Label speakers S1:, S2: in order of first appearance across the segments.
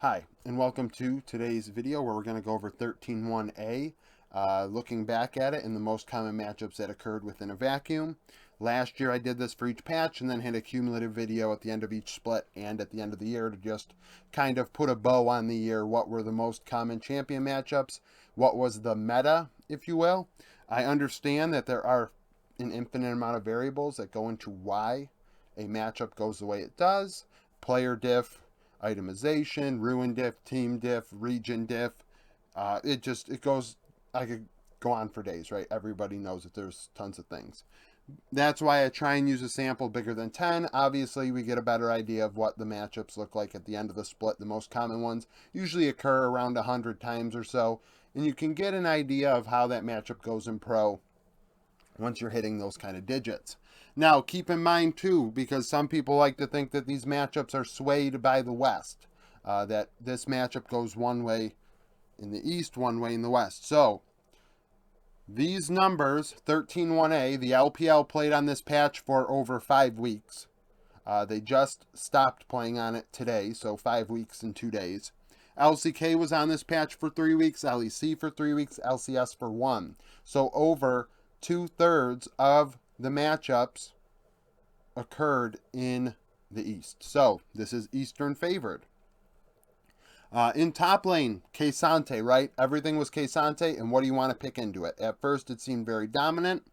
S1: Hi, and welcome to today's video where we're going to go over 13.1a, looking back at it and the most common matchups that occurred within a vacuum. Last year I did this for each patch and then had a cumulative video at the end of each split and at the end of the year to just kind of put a bow on the year. What were the most common champion matchups? What was the meta, if you will? I understand that there are an infinite amount of variables that go into why a matchup goes the way it does. Player diff, itemization, ruin diff, team diff, region diff. It goes. I could go on for days, right? Everybody knows that there's tons of things. That's why I try and use a sample bigger than 10. Obviously, we get a better idea of what the matchups look like at the end of the split. The most common ones usually occur around 100 times or so, and you can get an idea of how that matchup goes in pro once you're hitting those kind of digits. Now, keep in mind, too, because some people like to think that these matchups are swayed by the West, that this matchup goes one way in the East, one way in the West. So, these numbers, 13.1a, the LPL played on this patch for over 5 weeks. They just stopped playing on it today, so 5 weeks and 2 days. LCK was on this patch for 3 weeks, LEC for 3 weeks, LCS for 1. So over 2/3 of the matchups occurred in the East. So this is Eastern favored. In top lane, K'Sante, right? Everything was K'Sante, and what do you want to pick into it? At first, it seemed very dominant.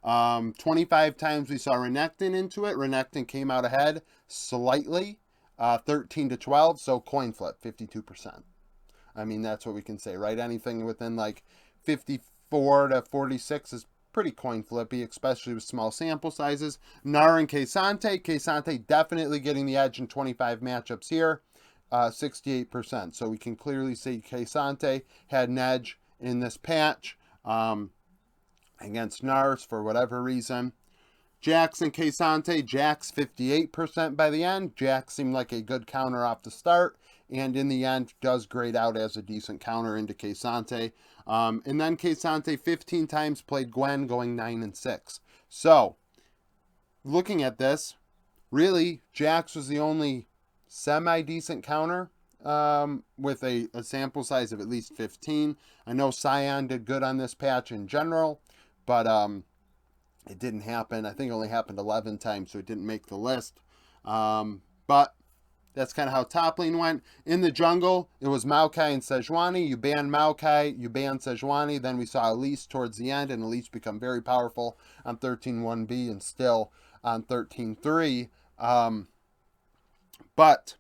S1: 25 times we saw Renekton into it. Renekton came out ahead slightly, 13-12, so coin flip, 52%. I mean, that's what we can say, right? Anything within like 54 to 46 is pretty coin flippy, especially with small sample sizes. Gnar and K'Sante. K'Sante definitely getting the edge in 25 matchups here, 68%. So we can clearly see K'Sante had an edge in this patch against Gnars for whatever reason. Jax and K'Sante. Jax 58% by the end. Jax seemed like a good counter off the start, and in the end does grade out as a decent counter into K'Sante. And then K'Sante 15 times played Gwen, going 9-6. So, looking at this, really, Jax was the only semi-decent counter with a sample size of at least 15. I know Sion did good on this patch in general, but it didn't happen. I think it only happened 11 times, so it didn't make the list. But that's kind of how top lane went. In the jungle, it was Maokai and Sejuani. You banned Maokai, you banned Sejuani. Then we saw Elise towards the end, and Elise become very powerful on 13.1b and still on 13.3. But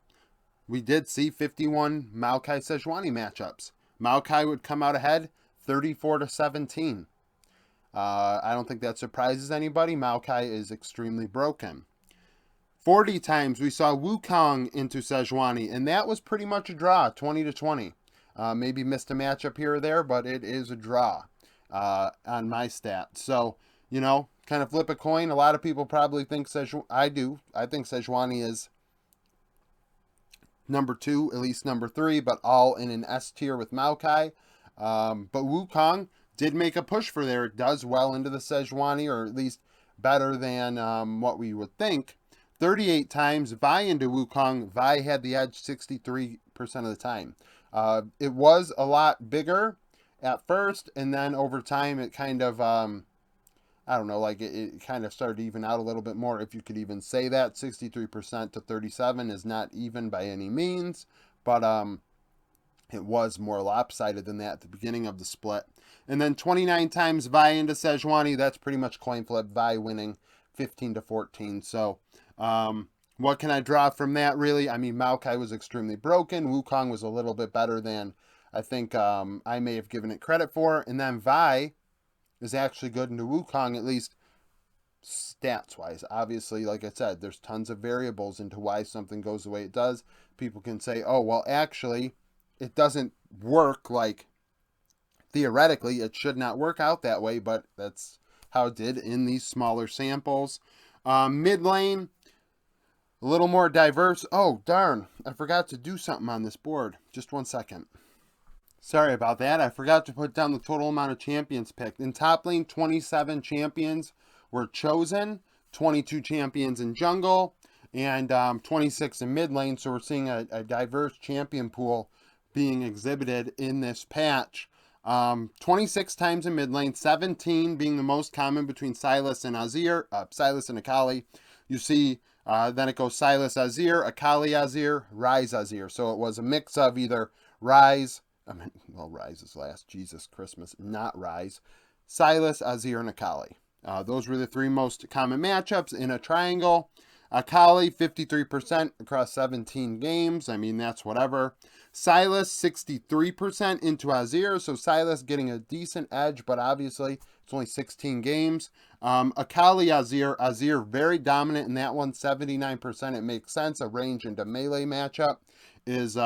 S1: we did see 51 Maokai Sejuani matchups. Maokai would come out ahead 34-17. I don't think that surprises anybody. Maokai is extremely broken. 40 times we saw Wukong into Sejuani, and that was pretty much a draw, 20-20. Maybe missed a matchup here or there, but it is a draw on my stat. So, you know, kind of flip a coin. A lot of people probably think Sejuani. I do. I think Sejuani is number 2, at least number 3, but all in an S tier with Maokai. But Wukong did make a push for there. It does well into the Sejuani, or at least better than what we would think. 38 times Vi into Wukong. Vi had the edge 63% of the time. It was a lot bigger at first, and then over time it kind of, I don't know, like it kind of started to even out a little bit more, if you could even say that. 63% to 37 is not even by any means, but it was more lopsided than that at the beginning of the split. And then 29 times Vi into Sejuani. That's pretty much coin flip. Vi winning 15-14. So, what can I draw from that, really? I mean, Maokai was extremely broken. Wukong was a little bit better than I think I may have given it credit for. And then Vi is actually good into Wukong, at least stats-wise. Obviously, like I said, there's tons of variables into why something goes the way it does. People can say, oh, well, actually, it doesn't work, like, theoretically, it should not work out that way, but that's how it did in these smaller samples. Mid lane, a little more diverse. Oh, darn. I forgot to do something on this board. Just 1 second. Sorry about that. I forgot to put down the total amount of champions picked. In top lane, 27 champions were chosen. 22 champions in jungle. and 26 in mid lane. So we're seeing a diverse champion pool being exhibited in this patch. 26 times in mid lane, 17 being the most common between Sylas and Azir, Sylas and Akali. You see, then it goes Sylas Azir, Akali Azir, Ryze Azir. So it was a mix of either Ryze, Ryze is last, Jesus Christmas, not Ryze, Sylas, Azir, and Akali. Those were the three most common matchups in a triangle. Akali, 53% across 17 games. I mean, that's whatever. Sylas, 63% into Azir. So Sylas getting a decent edge, but obviously it's only 16 games. Akali, Azir. Azir very dominant in that one, 79%. It makes sense. A range into melee matchup is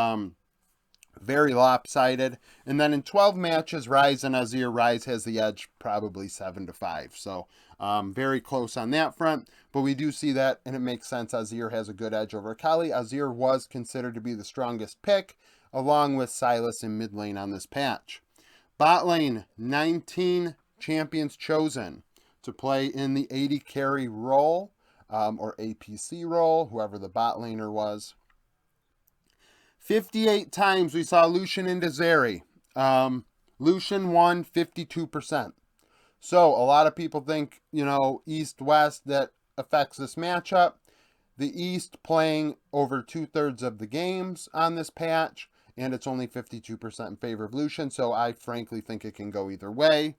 S1: very lopsided. And then in 12 matches, Ryze and Azir, Ryze has the edge probably 7-5. So very close on that front. But we do see that, and it makes sense. Azir has a good edge over Akali. Azir was considered to be the strongest pick, along with Sylas in mid lane on this patch. Bot lane, 19 champions chosen to play in the AD carry role, or APC role, whoever the bot laner was. 58 times we saw Lucian into Zeri. Lucian won 52%. So a lot of people think, East-West, that affects this matchup. The East playing over 2/3 of the games on this patch, and it's only 52% in favor of Lucian, so I frankly think it can go either way.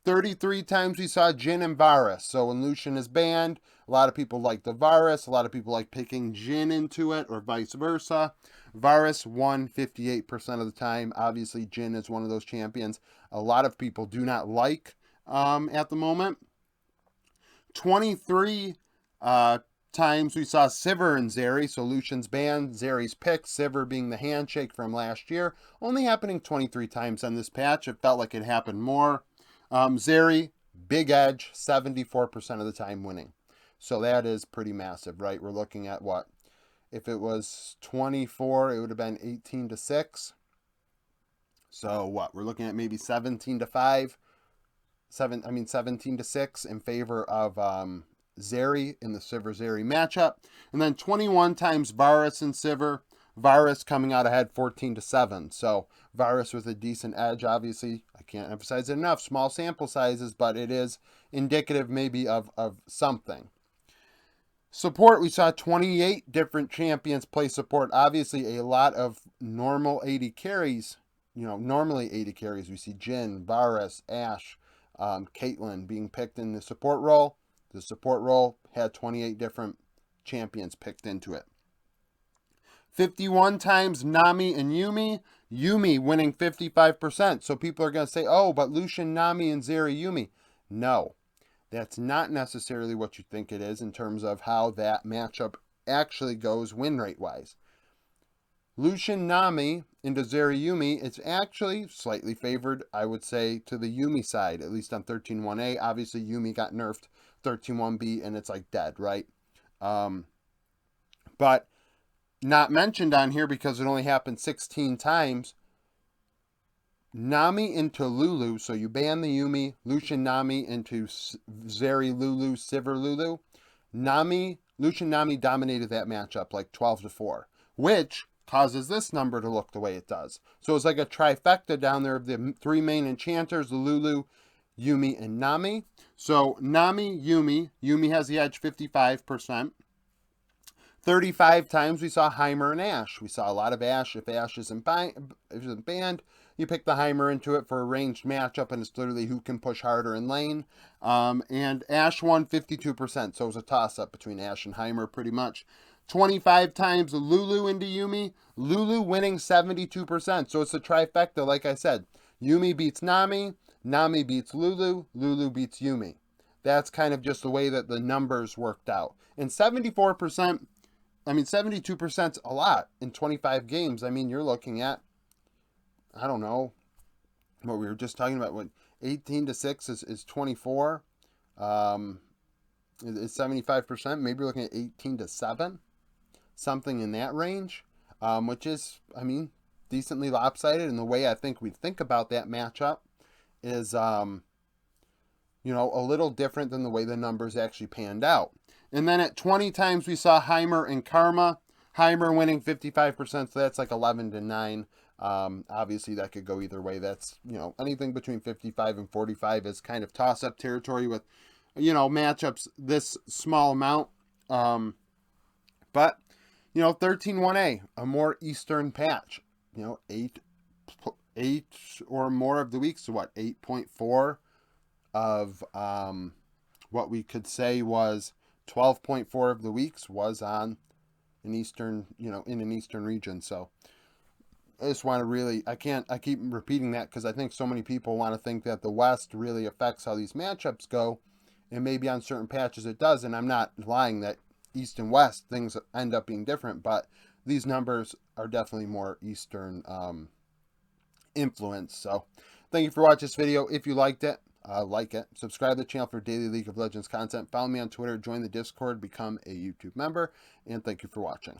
S1: 33 times we saw Jhin and Varus. So when Lucian is banned, a lot of people like the Varus. A lot of people like picking Jhin into it, or vice versa. Varus won 58% of the time. Obviously, Jhin is one of those champions a lot of people do not like at the moment. 23 times we saw Sivir and Zeri. So Lucian's banned, Zeri's picked, Sivir being the handshake from last year. Only happening 23 times on this patch. It felt like it happened more. Zeri, big edge, 74% of the time winning. So that is pretty massive, right? We're looking at what? If it was 24, it would have been 18-6. So what? We're looking at maybe 17-5. 17-6 in favor of Zeri in the Sivir-Zeri matchup. And then 21 times Varus and Sivir. Varus coming out ahead 14-7. So Varus with a decent edge, obviously. I can't emphasize it enough. Small sample sizes, but it is indicative maybe of something. Support, we saw 28 different champions play support. Obviously, a lot of normal AD carries. Normally AD carries, we see Jhin, Varus, Ashe, Caitlyn being picked in the support role. The support role had 28 different champions picked into it. 51 times Nami and Yuumi. Yuumi winning 55%. So people are going to say, oh, but Lucian, Nami, and Zeri, Yuumi. No, that's not necessarily what you think it is in terms of how that matchup actually goes win rate wise. Lucian, Nami into Zeri, Yuumi, it's actually slightly favored, I would say, to the Yuumi side, at least on 13-1A. Obviously, Yuumi got nerfed 13-1B, and it's like dead, right? But not mentioned on here because it only happened 16 times. Nami into Lulu, so you ban the Yuumi, Lucian, Nami into Zeri, Lulu, Sivir, Lulu. Lucian, Nami dominated that matchup like 12-4, which causes this number to look the way it does. So it's like a trifecta down there of the three main enchanters, the Lulu, Yuumi, and Nami. So Nami, Yuumi has the edge 55%. 35 times we saw Heimer and Ashe. We saw a lot of Ashe. If Ashe isn't banned, you pick the Heimer into it for a ranged matchup, and it's literally who can push harder in lane. And Ashe won 52%, so it was a toss-up between Ashe and Heimer pretty much. 25 times Lulu into Yuumi. Lulu winning 72%, so it's a trifecta, like I said. Yuumi beats Nami, Nami beats Lulu, Lulu beats Yuumi. That's kind of just the way that the numbers worked out. And 74%, 72% is a lot in 25 games. I mean, you're looking at, I don't know, what we were just talking about, what, 18-6 is 24. It's 75%. Maybe you're looking at 18-7, something in that range, which is, decently lopsided. And the way I think we think about that matchup is, a little different than the way the numbers actually panned out. And then at 20 times, we saw Heimer and Karma. Heimer winning 55%, so that's like 11-9. Obviously, that could go either way. That's, anything between 55 and 45 is kind of toss-up territory with, matchups this small amount. But, 13-1A, a more Eastern patch. 8 or more of the weeks, so what, 8.4 of what we could say was 12.4 of the weeks was on an Eastern, in an Eastern region. So I just want to really, I keep repeating that because I think so many people want to think that the West really affects how these matchups go. And maybe on certain patches it does. And I'm not lying that East and West things end up being different, but these numbers are definitely more Eastern influence. So thank you for watching this video. If you liked it, like it, subscribe to the channel for daily League of Legends content, follow me on Twitter, join the Discord, become a YouTube member, and thank you for watching.